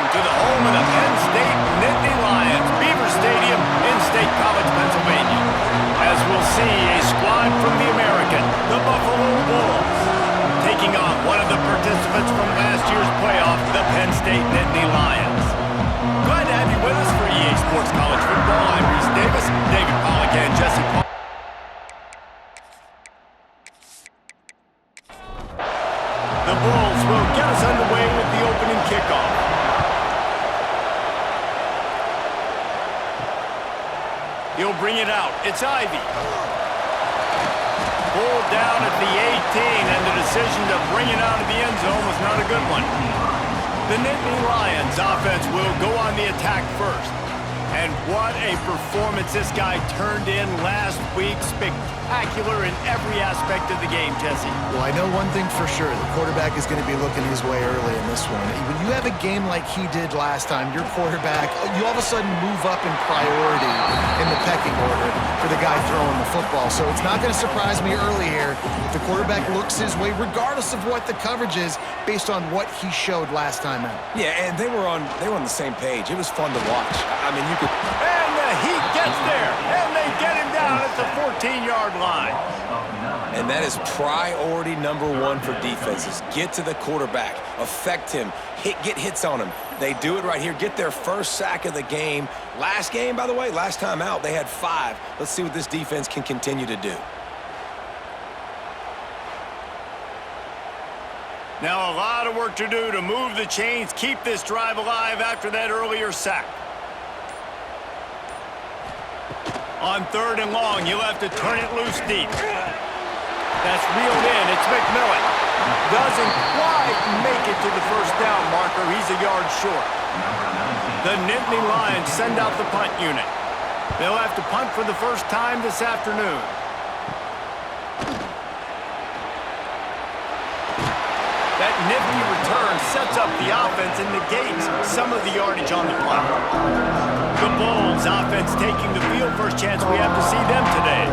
to the home of the Penn State Nittany Lions, Beaver Stadium in State College, Pennsylvania. As we'll see, a squad from the American, the Buffalo Bulls, taking on one of the participants from last year's playoff, the Penn State Nittany Lions. Glad to have you with us for EA Sports College Football. I'm Reese Davis, David Pollack, and Jesse Paul. The Bulls will get us underway with the opening kickoff. He'll bring it out. It's Ivy. Pulled down at the 18, and the decision to bring it out of the end zone was not a good one. The Nittany Lions offense will go on the attack first. And what a performance this guy turned in last week. Spectacular in every aspect of the game, Jesse. Well, I know one thing for sure. The quarterback is going to be looking his way early in this one. When you have a game like he did last time, your quarterback, you all of a sudden move up in priority in the pecking order for the guy throwing the football. So it's not going to surprise me early here if the quarterback looks his way, regardless of what the coverage is, based on what he showed last time out. Yeah, and they were on the same page. It was fun to watch. I mean, you could... And the Heat gets there, and they get him down at the 14-yard line. And that is priority number one for defenses. Get to the quarterback, affect him, get hits on him. They do it right here, get their first sack of the game. Last game, by the way, last time out, they had 5. Let's see what this defense can continue to do. Now a lot of work to do to move the chains, keep this drive alive after that earlier sack. On 3rd and long, you'll have to turn it loose deep. That's reeled in. It's McMillan. Doesn't quite make it to the first down marker. He's a yard short. The Nittany Lions send out the punt unit. They'll have to punt for the first time this afternoon. That nifty return sets up the offense and negates some of the yardage on the punt. The Bulls offense taking the field. First chance we have to see them today.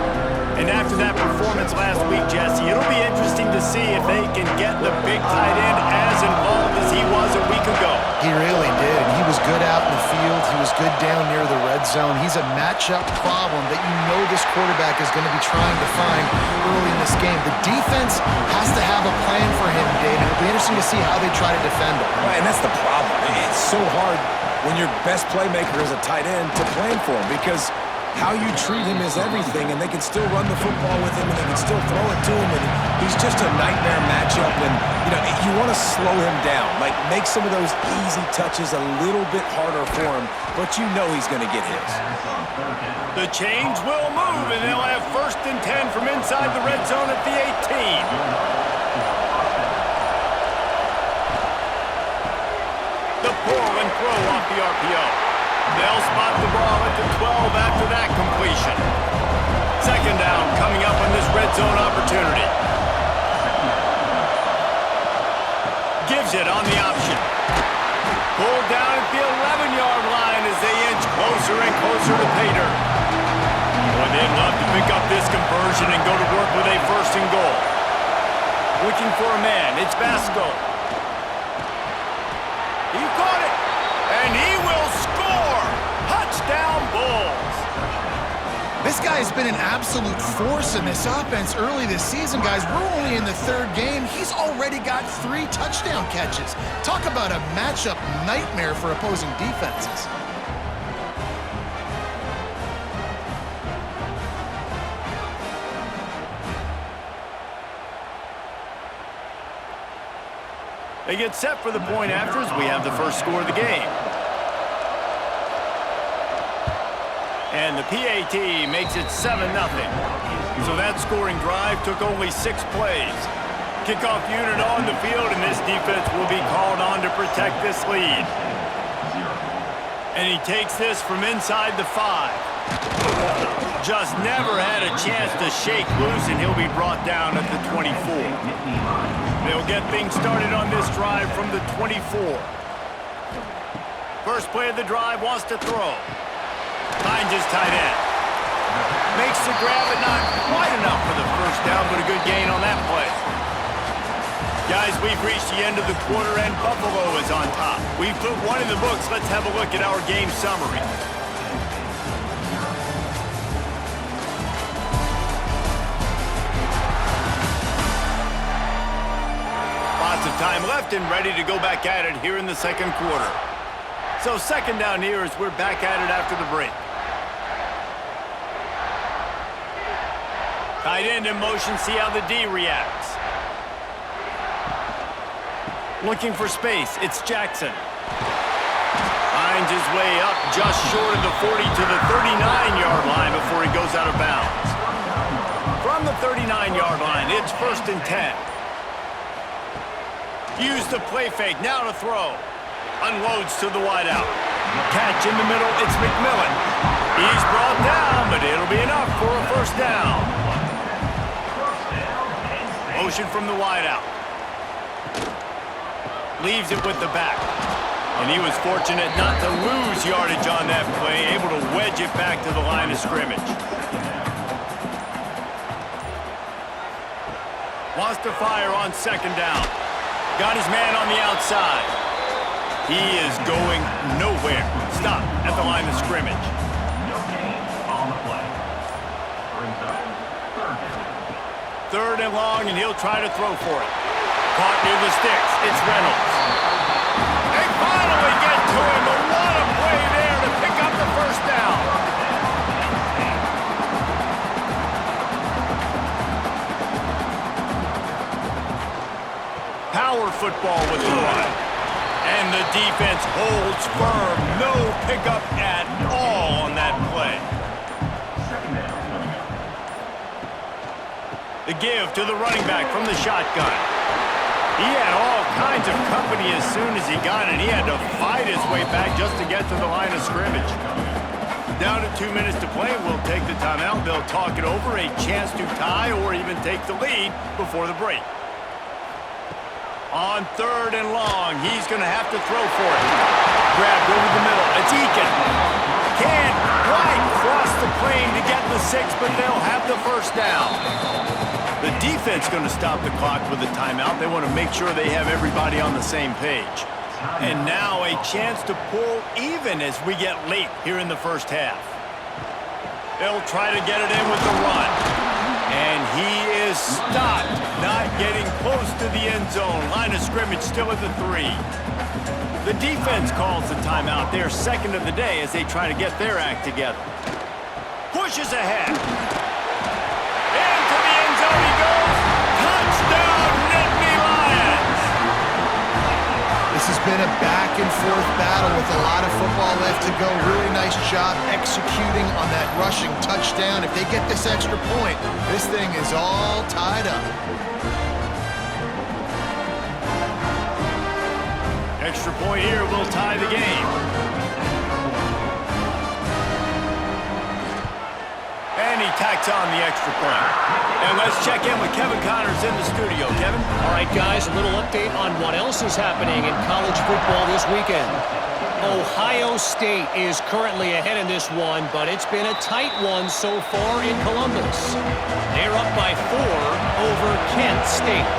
And after that performance last week, Jesse, it'll be interesting to see if they can get the big tight end as involved as he was a week ago. He really did. He was good out in the field. He was good down near the red zone. He's a matchup problem that you know this quarterback is going to be trying to find early in this game. The defense has to have a plan for him, David. It'll be interesting to see how they try to defend him. Right, and that's the problem. It's so hard when your best playmaker is a tight end to plan for him, because how you treat him is everything, and they can still run the football with him, and they can still throw it to him, and he's just a nightmare matchup. And you want to slow him down, like make some of those easy touches a little bit harder for him, but you know he's going to get his. The chains will move, and they'll have 1st and 10 from inside the red zone at the 18. The pull and throw off the RPO. They'll spot the ball at the 12 after that completion. 2nd down coming up on this red zone opportunity. Gives it on the option. Pulled down at the 11-yard line as they inch closer and closer to pay dirt. Boy, they'd love to pick up this conversion and go to work with a 1st and goal. Looking for a man. It's Vasco. He caught it, and he will score! Touchdown, Bulls! This guy's been an absolute force in this offense early this season, guys. We're only in the 3rd game. He's already got 3 touchdown catches. Talk about a matchup nightmare for opposing defenses. They get set for the point after as we have the first score of the game. And the PAT makes it 7-0. So that scoring drive took only 6 plays. Kickoff unit on the field, and this defense will be called on to protect this lead. And he takes this from inside the 5. Just never had a chance to shake loose, and he'll be brought down at the 24. They'll get things started on this drive from the 24. First play of the drive, wants to throw. Finds his tight end. Makes the grab, but not quite enough for the first down, but a good gain on that play. Guys, we've reached the end of the quarter, and Buffalo is on top. We've put one in the books. Let's have a look at our game summary. Lots of time left and ready to go back at it here in the second quarter. So second down here as we're back at it after the break. Tight end in motion, see how the D reacts. Looking for space, it's Jackson. Finds his way up just short of the 40 to the 39-yard line before he goes out of bounds. From the 39-yard line, it's 1st and 10. Use the play fake, now to throw. Unloads to the wideout. Catch in the middle, it's McMillan. He's brought down, but it'll be enough for a first down. Motion from the wideout. Leaves it with the back. And he was fortunate not to lose yardage on that play, able to wedge it back to the line of scrimmage. Wants to fire on second down. Got his man on the outside. He is going nowhere. Stop at the line of scrimmage. Third and long, and he'll try to throw for it. Caught near the sticks. It's Reynolds. They finally get to him, but what a play there to pick up the first down. Power football with the run. And the defense holds firm. No pickup at all on that play. The give to the running back from the shotgun. He had all kinds of company as soon as he got it. He had to fight his way back just to get to the line of scrimmage. Down to 2 minutes to play. We'll take the timeout. They'll talk it over. A chance to tie or even take the lead before the break. On third and long, he's going to have to throw for it. Grabbed over the middle. It's Eakin. Can't quite cross the plane to get the 6, but they'll have the first down. The defense going to stop the clock with a timeout. They want to make sure they have everybody on the same page. And now a chance to pull even as we get late here in the first half. They'll try to get it in with the run. And he is stopped, not getting close to the end zone. Line of scrimmage still at the 3. The defense calls the timeout. They're second of the day as they try to get their act together. Pushes ahead. Into the end zone he goes. Touchdown, Nittany Lions! This has been a back-and-forth battle with a lot of football left to go. Really nice job executing on that rushing touchdown. If they get this extra point, this thing is all tied up. Extra point here will tie the game. And he tacks on the extra point. And let's check in with Kevin Connors in the studio. Kevin? All right, guys, a little update on what else is happening in college football this weekend. Ohio State is currently ahead in this one, but it's been a tight one so far in Columbus. They're up by 4 over Kent State.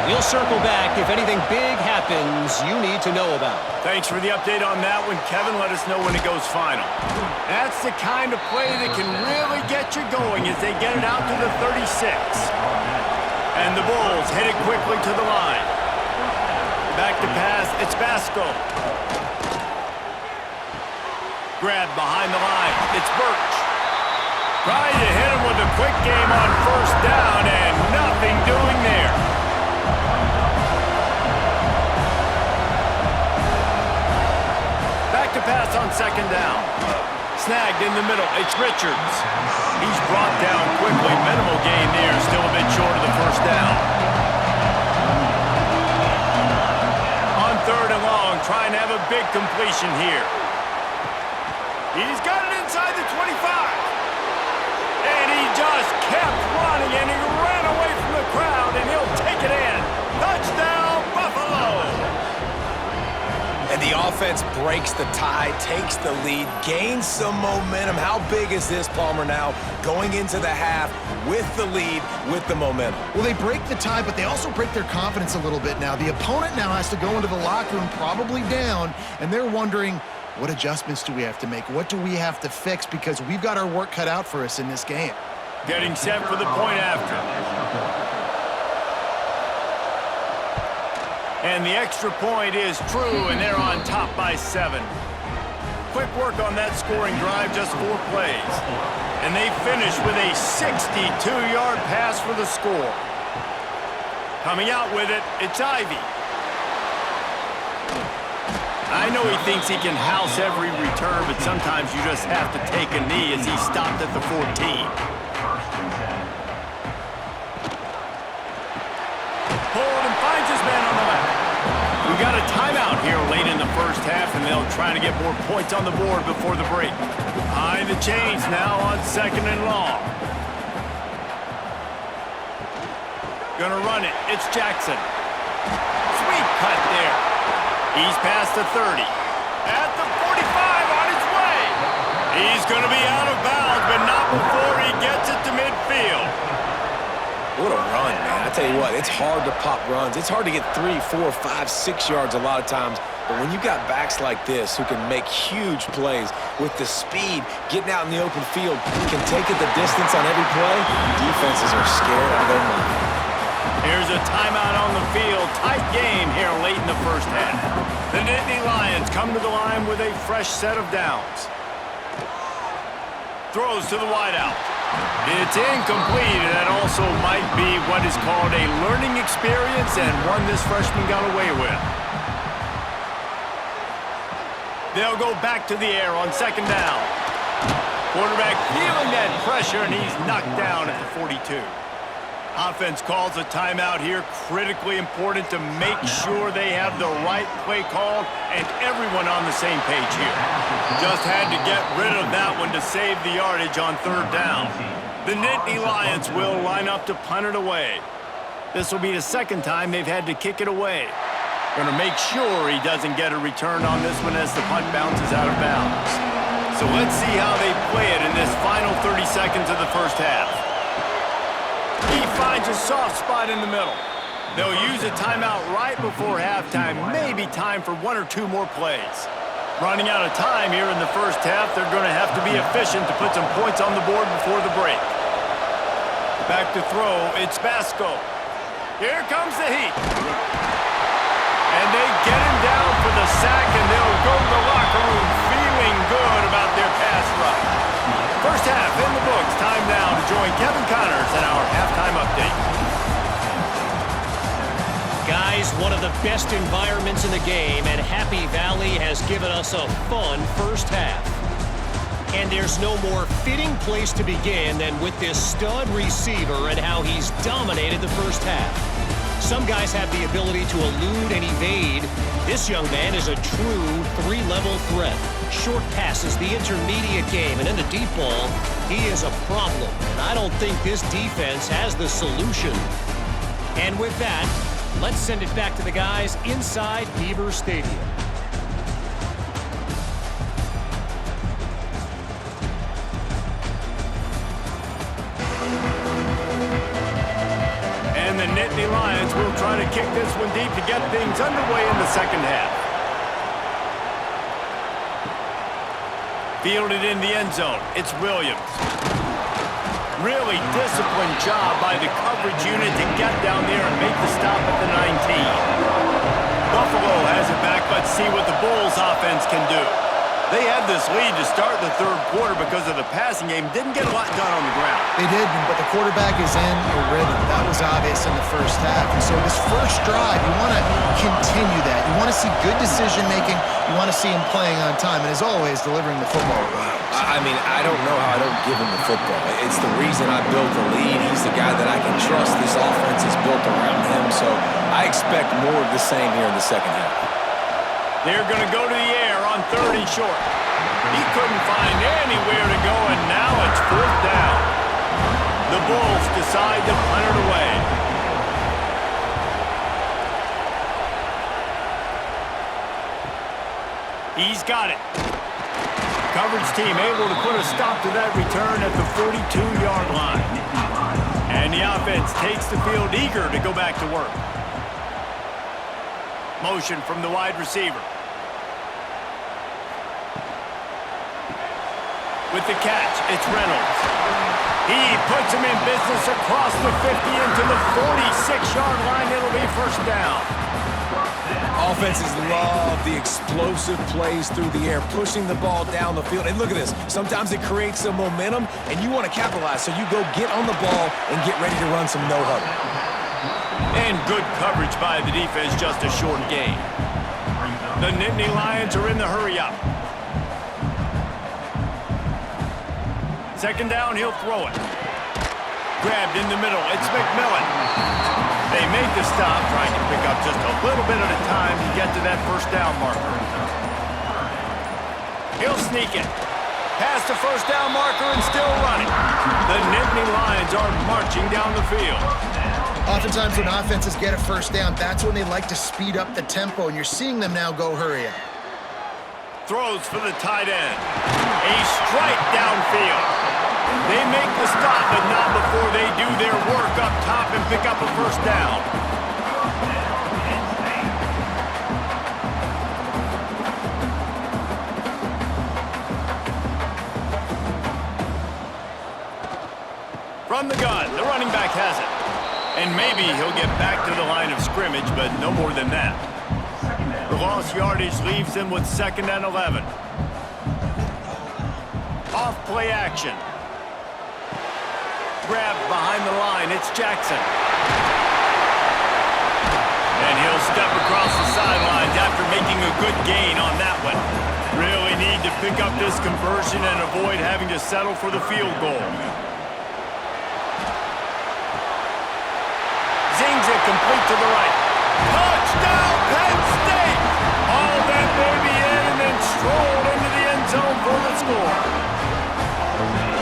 We'll circle back if anything big happens you need to know about. Thanks for the update on that one, Kevin. Let us know when it goes final. That's the kind of play that can really get you going as they get it out to the 36. And the Bulls hit it quickly to the line. Back to pass, it's Basco. Grab behind the line, it's Birch. Trying to hit him with a quick game on first down and nothing doing there. Back to pass on second down. Snagged in the middle, it's Richards. He's brought down quickly. Minimal gain there, still a bit short of the first down. On third and long, trying to have a big completion here. He's got it inside the 25. And he just kept running, and he ran away from the crowd, and he'll take it in. Touchdown, Buffalo! And the offense breaks the tie, takes the lead, gains some momentum. How big is this, Palmer, now going into the half with the lead, with the momentum? Well, they break the tie, but they also break their confidence a little bit now. The opponent now has to go into the locker room probably down, and they're wondering, what adjustments do we have to make? What do we have to fix? Because we've got our work cut out for us in this game. Getting set for the point after. And the extra point is true, and they're on top by 7. Quick work on that scoring drive, just 4 plays. And they finish with a 62-yard pass for the score. Coming out with it, it's Ivy. I know he thinks he can house every return, but sometimes you just have to take a knee as he stopped at the 14. Pulled and finds his man on the left. We got a timeout here late in the first half, and they'll try to get more points on the board before the break. Behind the chains now on 2nd and long. Gonna run it. It's Jackson. Sweet cut there. He's past the 30. At the 45 on his way. He's gonna be out of bounds, but not before he gets it to midfield. What a run, man. I tell you what, it's hard to pop runs. It's hard to get 3, 4, 5, 6 yards a lot of times. But when you got backs like this who can make huge plays with the speed, getting out in the open field, can take it the distance on every play, defenses are scared out of their mind. Here's a timeout on the field. Tight game here late in the first half. The Nittany Lions come to the line with a fresh set of downs. Throws to the wideout. It's incomplete, and that also might be what is called a learning experience and one this freshman got away with. They'll go back to the air on 2nd down. Quarterback feeling that pressure, and he's knocked down at the 42. Offense calls a timeout here. Critically important to make sure they have the right play called and everyone on the same page here. Just had to get rid of that one to save the yardage on 3rd down. The Nittany Lions will line up to punt it away. This will be the 2nd time they've had to kick it away. Going to make sure he doesn't get a return on this one as the punt bounces out of bounds. So let's see how they play it in this final 30 seconds of the first half. He finds a soft spot in the middle. They'll use a timeout right before halftime. Maybe time for 1 or 2 more plays. Running out of time here in the first half, they're going to have to be efficient to put some points on the board before the break. Back to throw, it's Basco. Here comes the heat. And they get him down for the sack, and they'll go to the locker room feeling good about their pass rush. First half in the books. Time now to join Kevin Connors in our halftime update. Guys, one of the best environments in the game, and Happy Valley has given us a fun first half. And there's no more fitting place to begin than with this stud receiver and how he's dominated the first half. Some guys have the ability to elude and evade. This young man is a true 3-level threat. Short passes, the intermediate game, and in the deep ball, he is a problem. And I don't think this defense has the solution. And with that, let's send it back to the guys inside Beaver Stadium. And the Nittany Lions will try to kick this one deep to get things underway in the second half. Fielded in the end zone, it's Williams. Really disciplined job by the coverage unit to get down there and make the stop at the 19. Buffalo has it back, but see what the Bulls offense can do. They had this lead to start the 3rd quarter because of the passing game. Didn't get a lot done on the ground. They did, but the quarterback is in a rhythm. That was obvious in the first half. And so this first drive, you want to continue that. You want to see good decision-making. You want to see him playing on time. And as always, delivering the football. I mean, I don't know how I don't give him the football. It's the reason I built the lead. He's the guy that I can trust. This offense is built around him. So I expect more of the same here in the second half. They're going to go to the air on 3rd and short. He couldn't find anywhere to go, and now it's 4th down. The Bulls decide to punt it away. He's got it. Coverage team able to put a stop to that return at the 42-yard line. And the offense takes the field eager to go back to work. Motion from the wide receiver. With the catch, it's Reynolds. He puts him in business across the 50 into the 46-yard line. It'll be first down. Offenses love the explosive plays through the air, pushing the ball down the field. And look at this. Sometimes it creates some momentum, and you want to capitalize. So you go get on the ball and get ready to run some no-huddle. And good coverage by the defense, just a short gain. The Nittany Lions are in the hurry-up. Second down, he'll throw it. Grabbed in the middle, it's McMillan. They make the stop, trying to pick up just a little bit at a time to get to that first down marker. He'll sneak it. Past the first down marker and still running. The Nittany Lions are marching down the field. Oftentimes when offenses get a first down, that's when they like to speed up the tempo, and you're seeing them now go hurry up. Throws for the tight end. A strike downfield. They make the stop, but not before they do their work up top and pick up a first down. From the gun, the running back has it. And maybe he'll get back to the line of scrimmage, but no more than that. The lost yardage leaves them with 2nd and 11. Off play action. Grabbed behind the line, it's Jackson. And he'll step across the sidelines after making a good gain on that one. Really need to pick up this conversion and avoid having to settle for the field goal. Zings it complete to the right. Touchdown, Penn State! All that baby in and then strolled into the end zone for the score.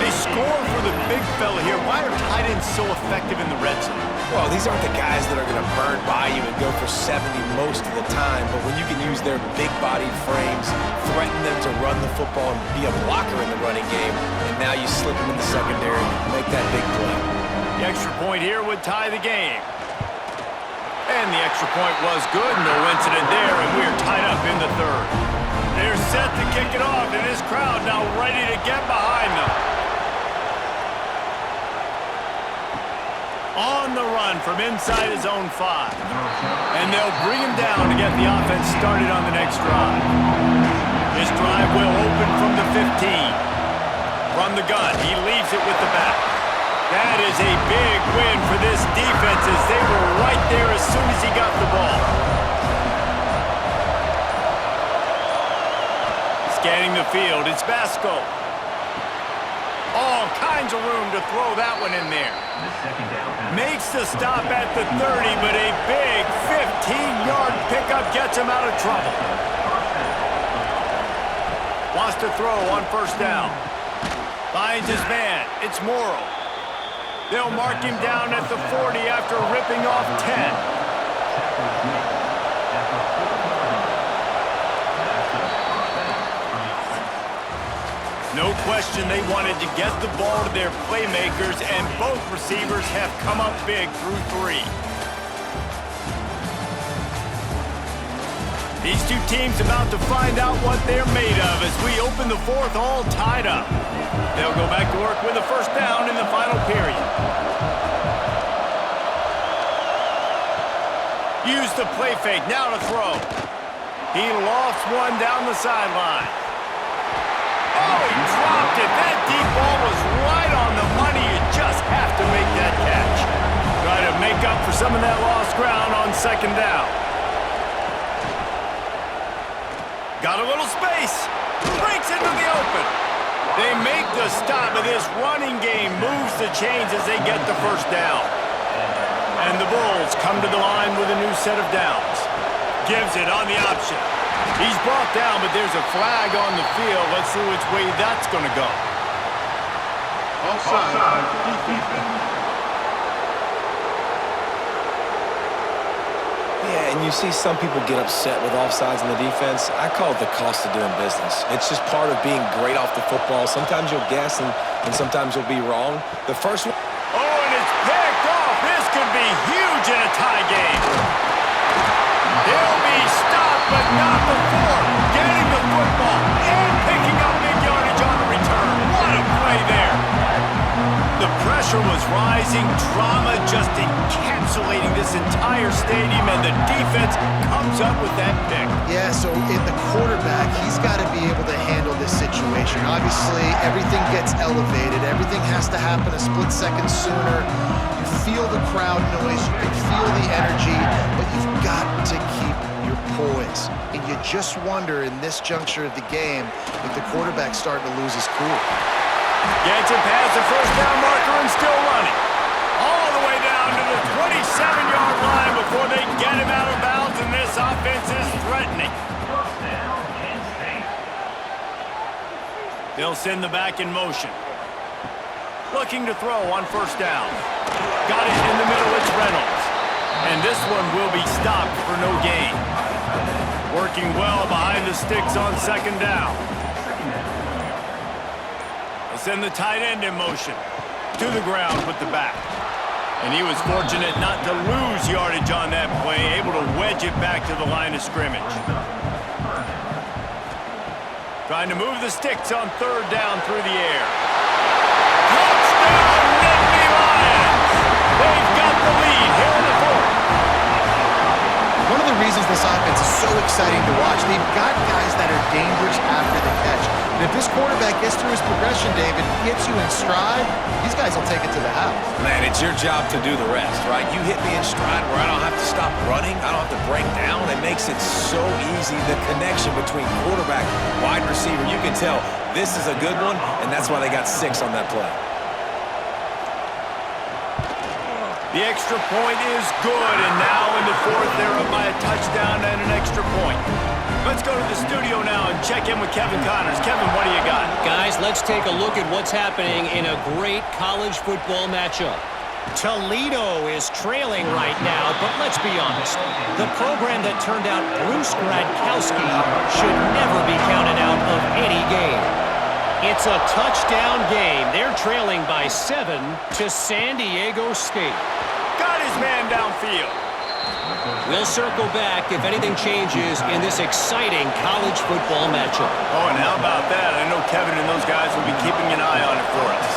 They score for the big fella here. Why are tight ends so effective in the red zone? Well, these aren't the guys that are going to burn by you and go for 70 most of the time, but when you can use their big-bodied frames, threaten them to run the football and be a blocker in the running game, and now you slip them in the secondary, make that big play. The extra point here would tie the game. And the extra point was good. No incident there, and we're tied up in the 3rd. They're set to kick it off, and this crowd now ready to get behind them. On the run from inside his own 5. And they'll bring him down to get the offense started on the next drive. This drive will open from the 15. From the gun, he leaves it with the back. That is a big win for this defense as they were right there as soon as he got the ball. Scanning the field, it's Vasco. All kinds of room to throw that one in there. Makes the stop at the 30, but a big 15-yard pickup gets him out of trouble. Wants to throw on first down. Finds his man. It's Morrow. They'll mark him down at the 40 after ripping off 10. No question they wanted to get the ball to their playmakers, and both receivers have come up big through 3. These two teams about to find out what they're made of as we open the 4th all tied up. They'll go back to work with a first down in the final period. Use the play fake, now to throw. He lofts one down the sideline. Oh, he dropped it. That deep ball was right on the money. You just have to make that catch. Try to make up for some of that lost ground on 2nd down. Got a little space. Breaks into the open. They make the stop, but this running game moves the chains as they get the first down. And the Bulls come to the line with a new set of downs. Gives it on the option. He's brought down, but there's a flag on the field. Let's see which way that's going to go. Offside. Yeah, and you see some people get upset with offsides in the defense. I call it the cost of doing business. It's just part of being great off the football. Sometimes you'll guess, and sometimes you'll be wrong. The first one... Oh, and it's picked off. This could be huge in a tie game. He'll be stopped, but not before getting the football and picking up big yardage on the return. What a play there. The pressure was rising, drama just encapsulating this entire stadium, and the defense comes up with that pick. Yeah, so in the quarterback, he's got to be able to handle this situation. Obviously, everything gets elevated. Everything has to happen a split second sooner. You feel the crowd noise. You can feel the energy, but you've got to keep your poise. And you just wonder in this juncture of the game if the quarterback's starting to lose his cool. Gets it past the first down marker and still running. All the way down to the 27-yard line before they get him out of bounds, and this offense is threatening. They'll send the back in motion. Looking to throw on first down. Got it in the middle, it's Reynolds. And this one will be stopped for no gain. Working well behind the sticks on second down. Send the tight end in motion. To the ground with the back. And he was fortunate not to lose yardage on that play, able to wedge it back to the line of scrimmage. Trying to move the sticks on third down through the air. Touchdown, Nittany Lions! They've got the lead here in the fourth. One of the reasons this offense is so exciting to watch, they've got guys that are dangerous after the catch. And if this quarterback gets through his progression, David, gets you in stride, these guys will take it to the house. Man, it's your job to do the rest, right? You hit me in stride where I don't have to stop running. I don't have to break down. It makes it so easy. The connection between quarterback, wide receiver, you can tell this is a good one, and that's why they got 6 on that play. The extra point is good, and now in the fourth, they're up by a touchdown and an extra point. Let's go to the studio now and check in with Kevin Connors. Kevin, what do you got? Guys, let's take a look at what's happening in a great college football matchup. Toledo is trailing right now, but let's be honest. The program that turned out Bruce Gradkowski should never be counted out of any game. It's a touchdown game. They're trailing by 7 to San Diego State. Got his man downfield. We'll circle back if anything changes in this exciting college football matchup. Oh, and how about that? I know Kevin and those guys will be keeping an eye on it for us.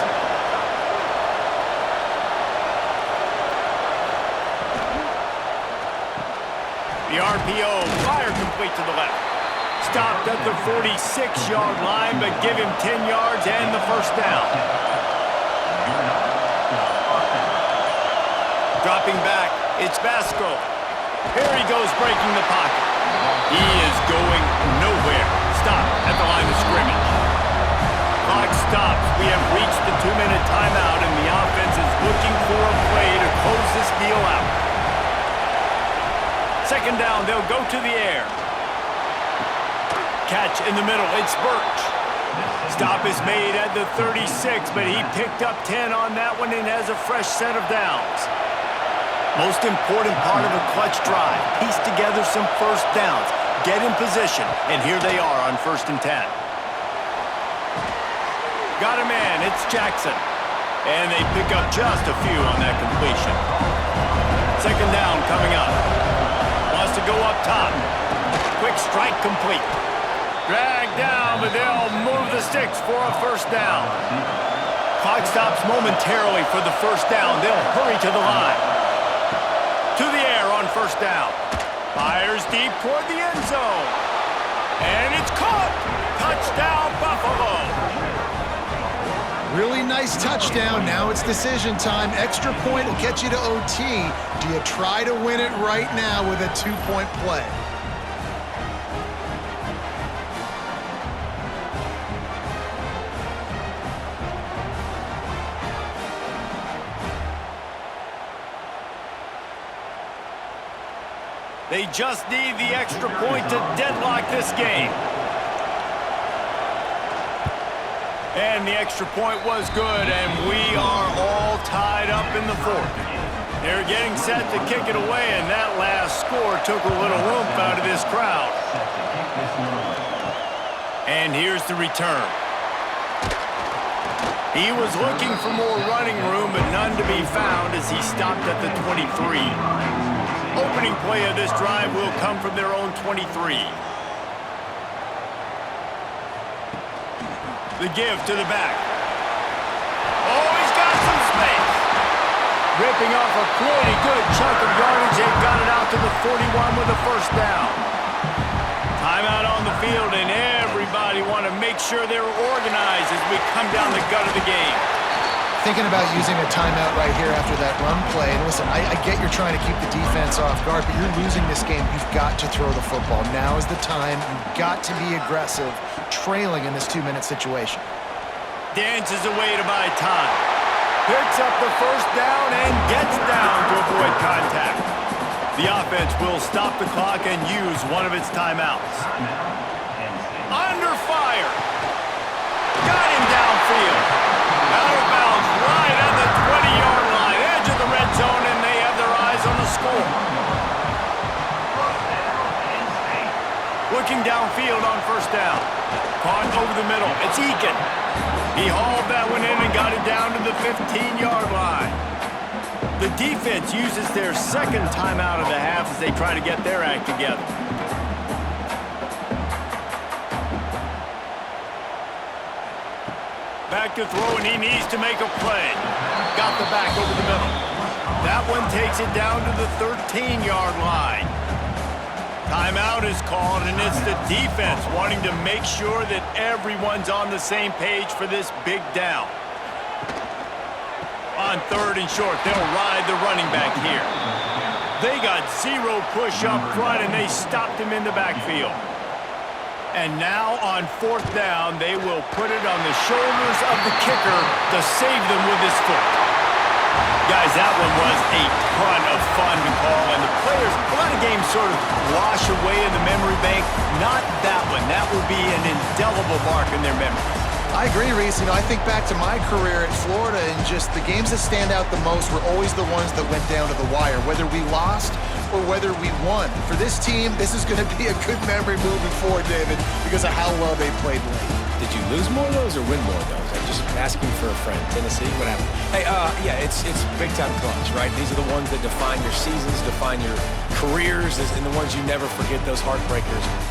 The RPO, fire complete to the left. Stopped at the 46-yard line, but give him 10 yards and the first down. Dropping back, it's Vasco. Here he goes breaking the pocket. He is going nowhere. Stop at the line of scrimmage. Clock stops. We have reached the 2-minute timeout, and the offense is looking for a play to close this deal out. Second down, they'll go to the air. Catch in the middle, it's Birch. Stop is made at the 36, but he picked up 10 on that one and has a fresh set of downs. Most important part of a clutch drive, piece together some first downs, get in position, and here they are on 1st and 10. Got a man, it's Jackson. And they pick up just a few on that completion. Second down coming up. Wants to go up top. Quick strike complete. Drag down, but they'll move the sticks for a first down. Clock stops momentarily for the first down. They'll hurry to the line. To the air on first down. Fires deep toward the end zone. And it's caught. Touchdown, Buffalo. Really nice touchdown. Now it's decision time. Extra point will get you to OT. Do you try to win it right now with a 2-point play? They just need the extra point to deadlock this game. And the extra point was good, and we are all tied up in the fourth. They're getting set to kick it away, and that last score took a little oomph out of this crowd. And here's the return. He was looking for more running room, but none to be found as he stopped at the 23. Opening play of this drive will come from their own 23. The give to the back. Oh, he's got some space. Ripping off a pretty good chunk of yardage. They've got it out to the 41 with a first down. Timeout on the field, and everybody want to make sure they're organized as we come down the gut of the game. Thinking about using a timeout right here after that run play. And listen, I get you're trying to keep the defense off guard, but you're losing this game. You've got to throw the football. Now is the time. You've got to be aggressive, trailing in this 2-minute situation. Dances away to buy time. Picks up the first down and gets down to avoid contact. The offense will stop the clock and use one of its timeouts. Under fire. Got him downfield. Out of bounds right at the 20-yard line. Edge of the red zone, and they have their eyes on the score. Looking downfield on first down. Caught over the middle. It's Eakin. He hauled that one in and got it down to the 15-yard line. The defense uses their second timeout of the half as they try to get their act together. Back to throw, and he needs to make a play. Got the back over the middle. That one takes it down to the 13-yard line. Timeout is called, and it's the defense wanting to make sure that everyone's on the same page for this big down. On third and short, they'll ride the running back here. They got zero push up front, and they stopped him in the backfield. And now on fourth down, they will put it on the shoulders of the kicker to save them with his foot. Guys, that one was a ton of fun to call, and the players, a lot of games sort of wash away in the memory bank. Not that one. That will be an indelible mark in their memory. I agree, Reese. I think back to my career at Florida, and just the games that stand out the most were always the ones that went down to the wire, whether we lost or whether we won. For this team, this is going to be a good memory moving forward, David, because of how well they played late. Did you lose more of those or win more of those? I'm just asking for a friend. Tennessee, what happened? Hey, yeah, it's big-time clutch, right? These are the ones that define your seasons, define your careers, and the ones you never forget, those heartbreakers that